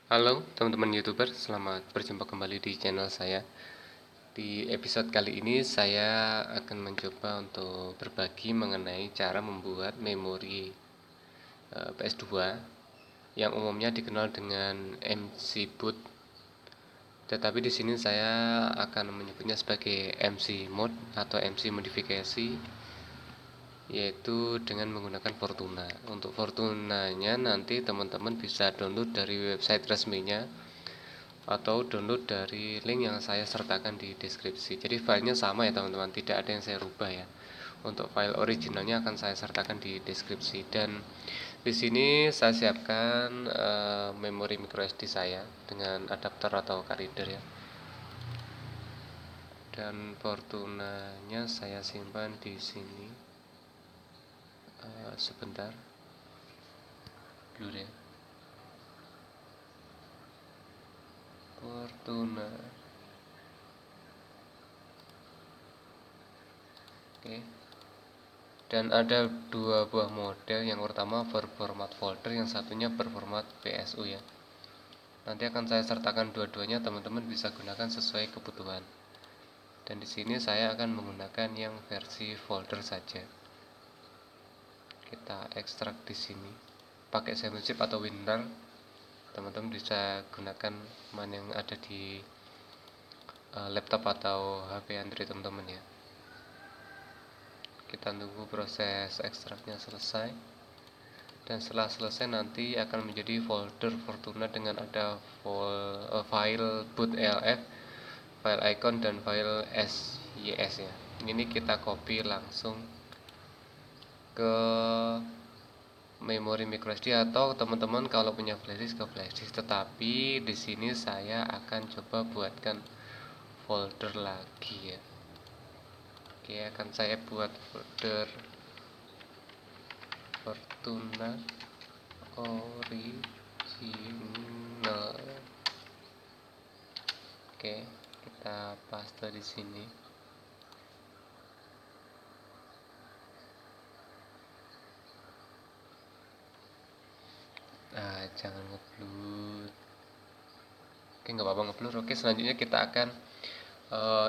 Halo teman-teman YouTuber, selamat berjumpa kembali di channel saya. Di episode kali ini saya akan mencoba untuk berbagi mengenai cara membuat memori PS2 yang umumnya dikenal dengan MC Boot. Tetapi di sini saya akan menyebutnya sebagai MC Mode atau MC modifikasi, yaitu dengan menggunakan Fortuna. Untuk Fortunanya nanti teman-teman bisa download dari website resminya atau download dari link yang saya sertakan di deskripsi. Jadi filenya sama ya teman-teman, tidak ada yang saya rubah ya. Untuk file originalnya akan saya sertakan di deskripsi. Dan di sini saya siapkan memori microSD saya dengan adapter atau card reader ya. Dan Fortunanya saya simpan di sini. Sebentar dulu ya. Fortuna. Oke. Dan ada dua buah model, yang pertama berformat folder, yang satunya berformat PSU ya. Nanti akan saya sertakan dua-duanya, teman-teman bisa gunakan sesuai kebutuhan. Dan di sini saya akan menggunakan yang versi folder saja. Kita ekstrak di sini. Pakai Semilchip atau WinRAR, teman-teman bisa gunakan mana yang ada di laptop atau HP Android teman-teman ya. Kita tunggu proses ekstraknya selesai. Dan setelah selesai nanti akan menjadi folder Fortuna dengan ada file boot elf, file icon, dan file sys ya. Ini kita copy langsung ke memori microSD, atau teman-teman kalau punya flashdisk ke flashdisk. Tetapi di sini saya akan coba buatkan folder lagi ya. Oke, akan saya buat folder Fortuna original. Oke, kita paste di sini. Nah, jangan ngeblur. Oke, nggak apa-apa ngeblur. Oke, selanjutnya kita akan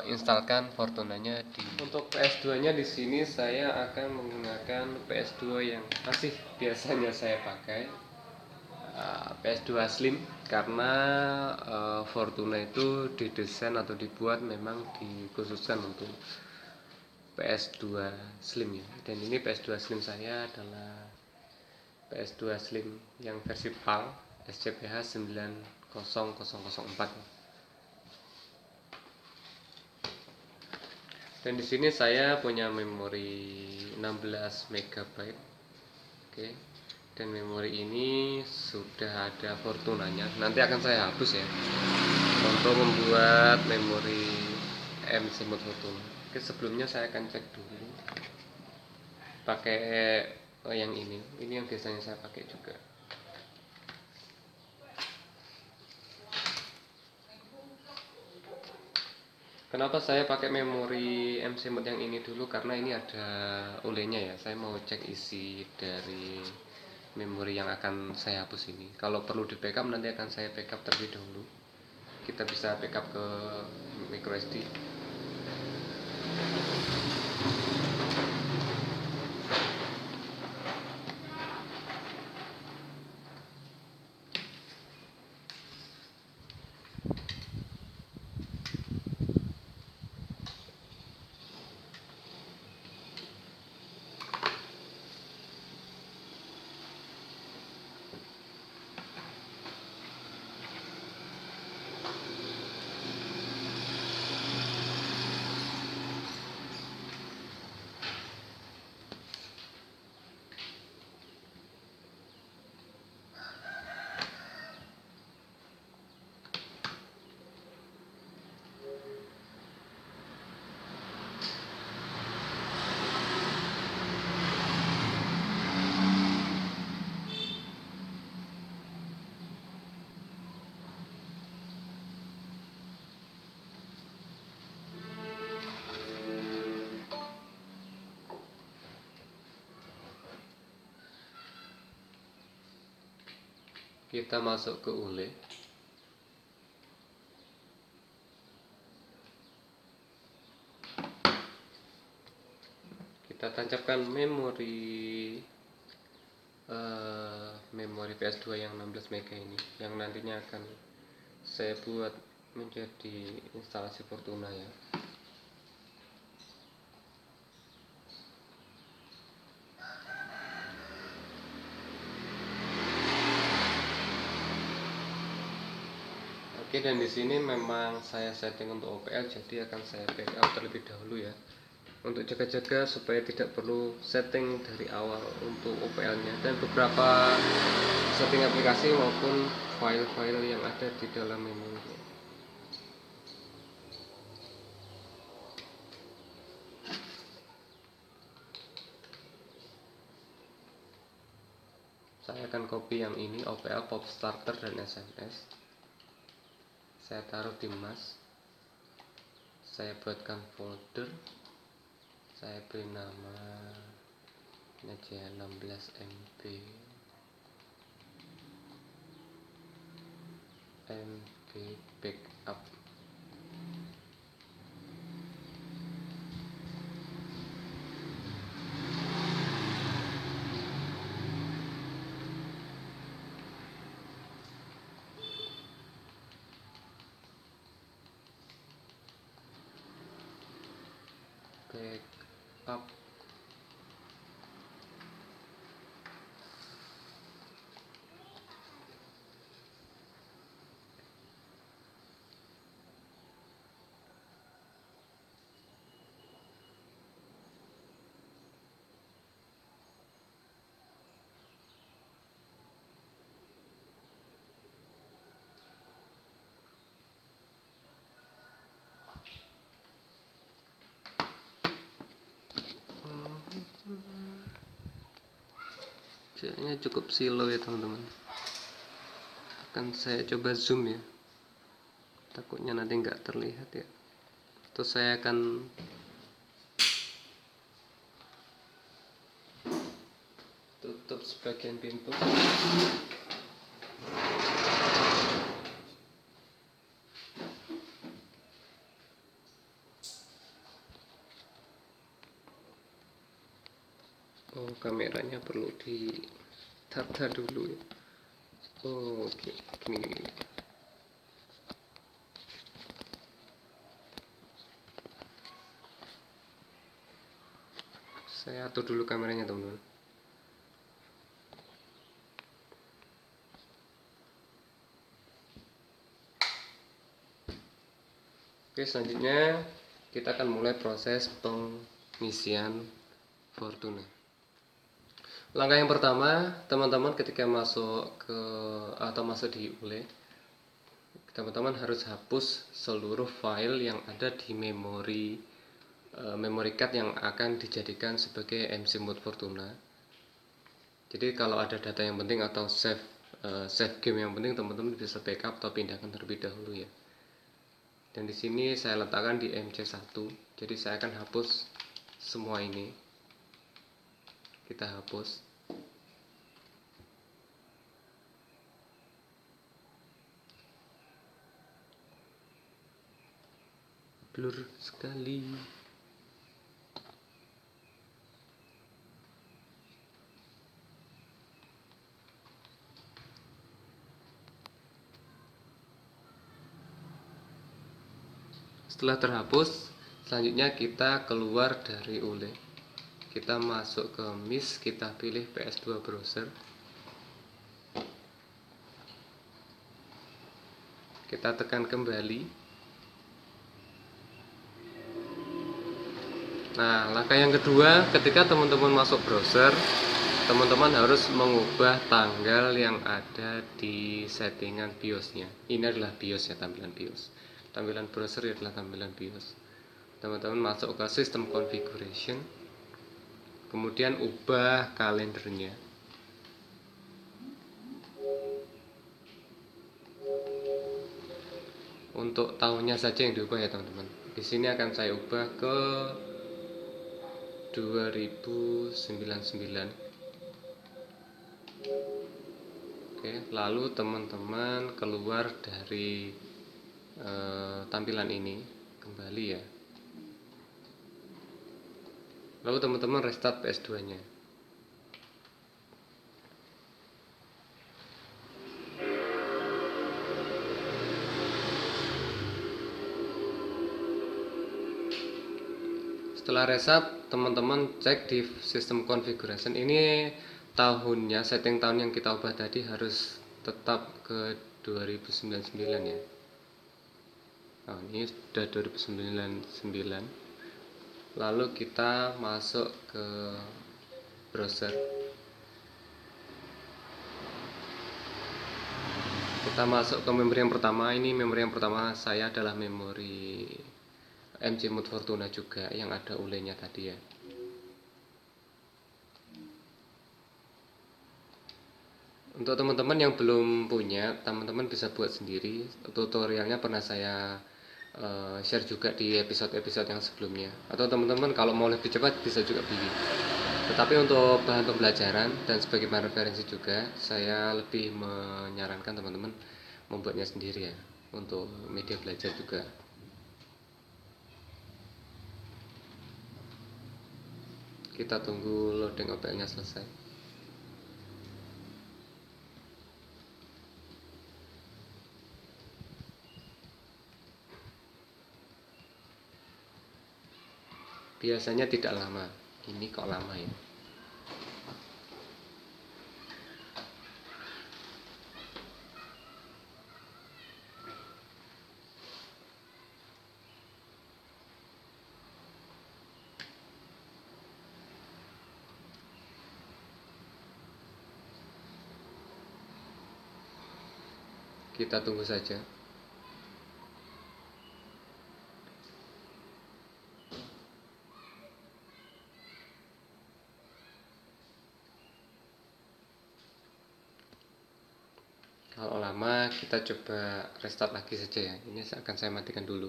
instalkan Fortunanya di. Untuk PS2-nya di sini saya akan menggunakan PS2 yang masih biasanya saya pakai, PS2 Slim, karena Fortuna itu didesain atau dibuat memang dikhususkan untuk PS2 Slim ya. Dan ini PS2 Slim saya adalah PS2 Slim yang versi PAL SCPH 90004. Dan di sini saya punya memori 16 MB. Oke. Dan memori ini sudah ada Fortunanya. Nanti akan saya hapus ya untuk membuat memori MC Mode Fortuna. Oke, sebelumnya saya akan cek dulu pakai yang ini yang biasanya saya pakai juga. Kenapa saya pakai memori MC Mode yang ini dulu? Karena ini ada olehnya ya. Saya mau cek isi dari memori yang akan saya hapus ini. Kalau perlu di backup nanti akan saya backup terlebih dahulu. Kita bisa backup ke microSD. Kita masuk ke oleh. kita tancapkan memori PS2 yang 16 MB ini, yang nantinya akan saya buat menjadi instalasi Fortuna ya. Oke, dan di sini memang saya setting untuk OPL, jadi akan saya backup terlebih dahulu ya, untuk jaga-jaga supaya tidak perlu setting dari awal untuk OPL-nya dan beberapa setting aplikasi maupun file-file yang ada di dalam memori. Saya akan copy yang ini, OPL, Pop Starter, dan SMS. Saya taruh di NAS. Saya buatkan folder. Saya beri nama aja 16 MB backup. Backup. Kayaknya cukup slow ya teman-teman. Akan saya coba zoom ya, takutnya nanti nggak terlihat ya. Terus saya akan tutup sebagian pintu. Oh, kameranya perlu ditata dulu ya. Oh, oke, gini. Saya atur dulu kameranya teman-teman. Oke, selanjutnya kita akan mulai proses pengisian Fortuna. Langkah yang pertama, teman-teman ketika masuk di ULE, teman-teman harus hapus seluruh file yang ada di memory card yang akan dijadikan sebagai MC mode Fortuna. Jadi kalau ada data yang penting atau save game yang penting, teman-teman bisa backup atau pindahkan terlebih dahulu ya. Dan di sini saya letakkan di MC1. Jadi saya akan hapus semua ini. Kita hapus. Blur sekali. Setelah terhapus, selanjutnya kita keluar dari ULE. Kita masuk ke MIS, kita pilih PS2 browser. Kita tekan kembali. Nah, langkah yang kedua, ketika teman-teman masuk browser, teman-teman harus mengubah tanggal yang ada di settingan BIOS-nya. Ini adalah BIOS ya, tampilan BIOS. Tampilan browser adalah tampilan BIOS. Teman-teman masuk ke System Configuration, kemudian ubah kalendernya. Untuk tahunnya saja yang diubah ya teman-teman. Di sini akan saya ubah ke 2099. Oke, lalu teman-teman keluar dari tampilan ini, kembali ya. Lalu teman-teman restart PS2 nya. Setelah restart, teman-teman cek di sistem configuration. Ini tahunnya, setting tahun yang kita ubah tadi harus tetap ke 2099 ya. Nah, ini sudah 2099. Lalu kita masuk ke browser. Kita masuk ke memori yang pertama. Ini memori yang pertama saya adalah memori MC Mode Fortuna juga yang ada ulenya tadi ya. Untuk teman-teman yang belum punya, teman-teman bisa buat sendiri. Tutorialnya pernah saya share juga di episode-episode yang sebelumnya. Atau teman-teman kalau mau lebih cepat bisa juga beli. Tetapi untuk bahan pembelajaran dan sebagai bahan referensi juga, saya lebih menyarankan teman-teman membuatnya sendiri ya, untuk media belajar juga. Kita tunggu loading OPL-nya selesai. Biasanya tidak lama, ini kok lama ya. Kita tunggu saja. Kalau lama kita coba restart lagi saja ya. Ini akan saya matikan dulu.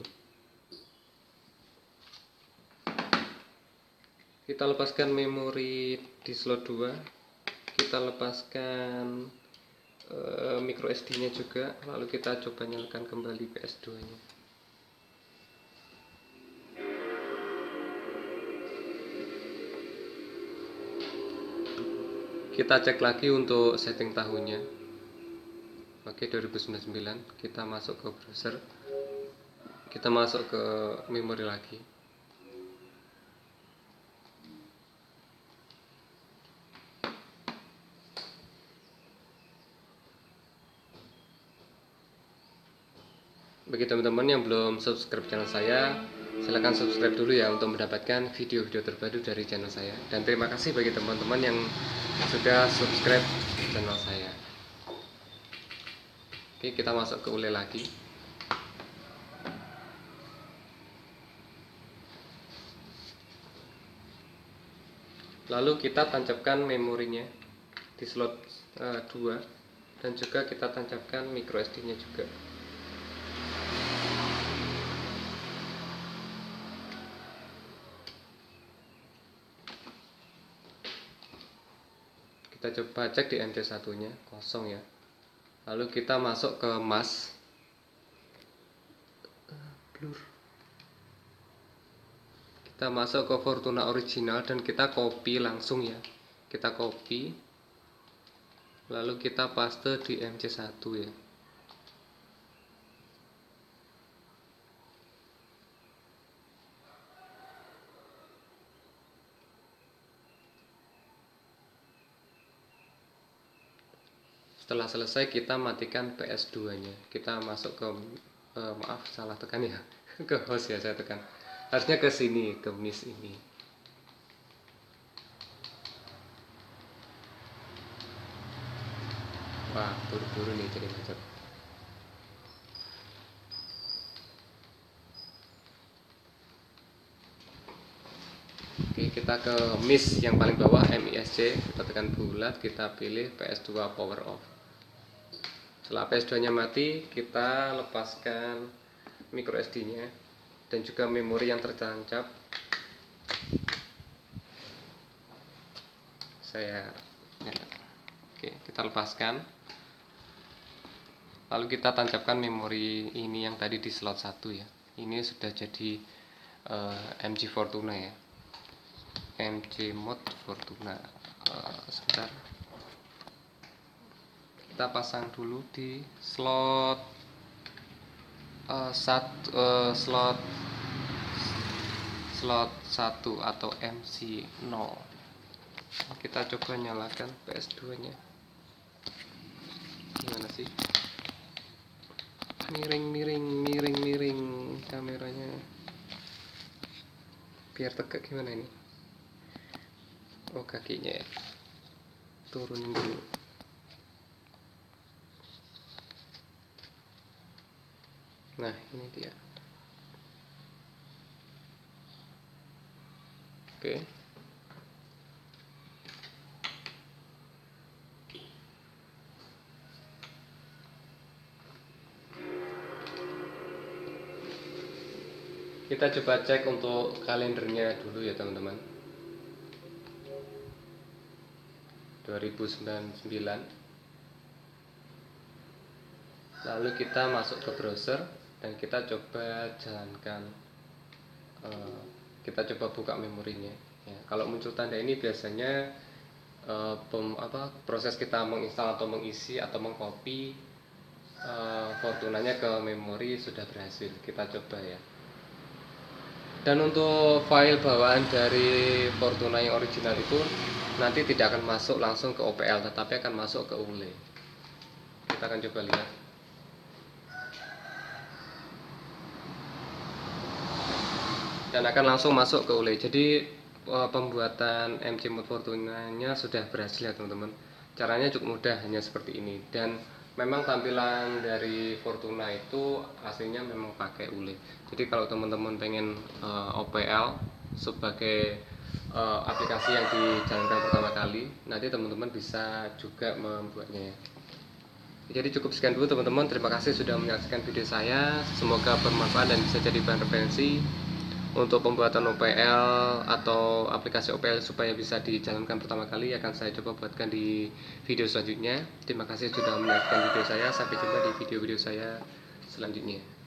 Kita lepaskan memori di slot 2. Kita lepaskan micro SD nya juga. Lalu kita coba nyalakan kembali PS2 nya. Kita cek lagi untuk setting tahunnya. Oke, 2099. Kita masuk ke browser. Kita masuk ke memori lagi. Bagi teman-teman yang belum subscribe channel saya, silahkan subscribe dulu ya untuk mendapatkan video-video terbaru dari channel saya. Dan terima kasih bagi teman-teman yang sudah subscribe channel saya. Oke, kita masuk ke ule lagi. Lalu kita tancapkan memorinya di slot 2 dan juga kita tancapkan micro SD nya juga. Kita coba cek di MC1 nya kosong ya. Lalu kita masuk ke mask. Kita masuk ke Fortuna original dan kita copy langsung ya. Kita copy. Lalu kita paste di MC1 ya. Setelah selesai kita matikan PS2 nya. Kita masuk ke maaf salah tekan ya. Ke host ya saya tekan. Harusnya ke sini, ke miss ini. Wah, buru-buru nih jadi macet. Oke, kita ke miss yang paling bawah, MISC. Kita tekan bulat, kita pilih PS2 power off. Setelah PS2 nya mati, kita lepaskan micro SD nya dan juga memori yang tertancap. Oke, kita lepaskan. Lalu kita tancapkan memori ini yang tadi di slot 1 ya. Ini sudah jadi MG Fortuna ya. MC Mode Fortuna. Sebentar, kita pasang dulu di slot slot 1 atau MC 0. Kita coba nyalakan PS2 nya. Gimana sih? Miring kameranya. Biar tegak gimana ini? Oh, kakinya ya. Turunin dulu. Nah, ini dia. Oke. Kita coba cek untuk kalendernya dulu ya teman-teman. 2099. Lalu kita masuk ke browser dan kita coba jalankan, kita coba buka memorinya ya. Kalau muncul tanda ini biasanya proses kita menginstal atau mengisi atau mengcopy Fortunanya ke memori sudah berhasil. Kita coba ya. Dan untuk file bawaan dari Fortuna yang original itu nanti tidak akan masuk langsung ke OPL, tetapi akan masuk ke ULE. Kita akan coba lihat. Dan akan langsung masuk ke ULE. Jadi pembuatan MC Mode Fortunanya sudah berhasil ya teman-teman. Caranya cukup mudah, hanya seperti ini. Dan memang tampilan dari Fortuna itu aslinya memang pakai ULE. Jadi kalau teman-teman pengen OPL sebagai aplikasi yang dijalankan pertama kali, nanti teman-teman bisa juga membuatnya. Jadi cukup sekian dulu teman-teman. Terima kasih sudah menyaksikan video saya. Semoga bermanfaat dan bisa jadi bahan referensi untuk pembuatan OPL atau aplikasi OPL supaya bisa dijalankan pertama kali. Akan saya coba buatkan di video selanjutnya. Terima kasih sudah menyaksikan video saya. Sampai jumpa di video-video saya selanjutnya.